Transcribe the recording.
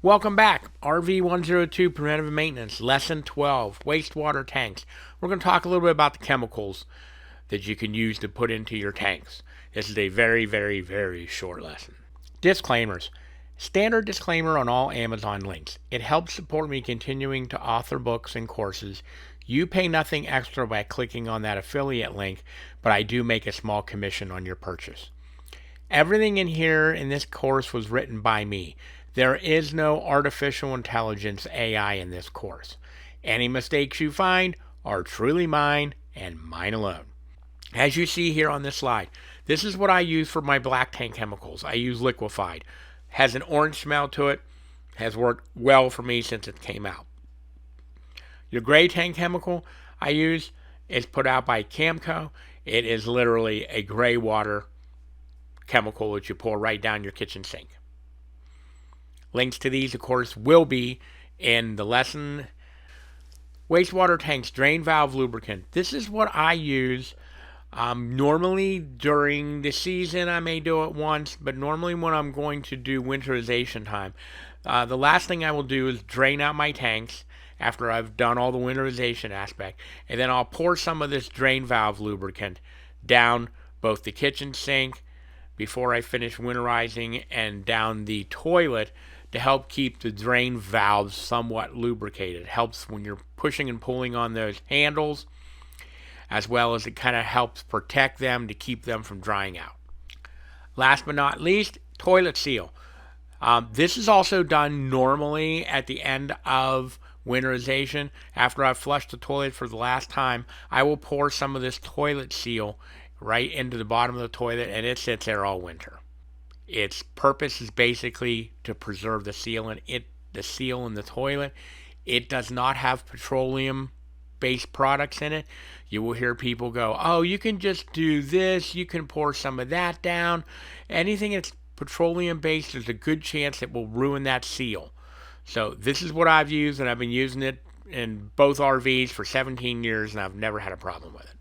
Welcome back. RV102 Preventive Maintenance, Lesson 12, Wastewater Tanks. We're going to talk a little bit about the chemicals that you can use to put into your tanks. This is a very, very, very short lesson. Disclaimers. Standard disclaimer on all Amazon links. It helps support me continuing to author books and courses. You pay nothing extra by clicking on that affiliate link, but I do make a small commission on your purchase. Everything in here in this course was written by me. There is no artificial intelligence AI in this course. Any mistakes you find are truly mine and mine alone. As you see here on this slide, this is what I use for my black tank chemicals. I use liquefied. Has an orange smell to it. Has worked well for me since it came out. Your gray tank chemical I use is put out by Camco. It is literally a gray water chemical that you pour right down your kitchen sink. Links to these, of course, will be in the lesson. Wastewater tanks, drain valve lubricant. This is what I use. Normally during the season I may do it once, but normally when I'm going to do winterization time, the last thing I will do is drain out my tanks after I've done all the winterization aspect, and then I'll pour some of this drain valve lubricant down both the kitchen sink before I finish winterizing and down the toilet to help keep the drain valves somewhat lubricated. It helps when you're pushing and pulling on those handles, as well as it kind of helps protect them to keep them from drying out. Last but not least, toilet seal. This is also done normally at the end of winterization. After I've flushed the toilet for the last time, I will pour some of this toilet seal right into the bottom of the toilet, and it sits there all winter. Its purpose is basically to preserve the seal in the toilet. It does not have petroleum-based products in it. You will hear people go, "Oh, you can just do this. You can pour some of that down." Anything that's petroleum-based, there's a good chance it will ruin that seal. So this is what I've used, and I've been using it in both RVs for 17 years, and I've never had a problem with it.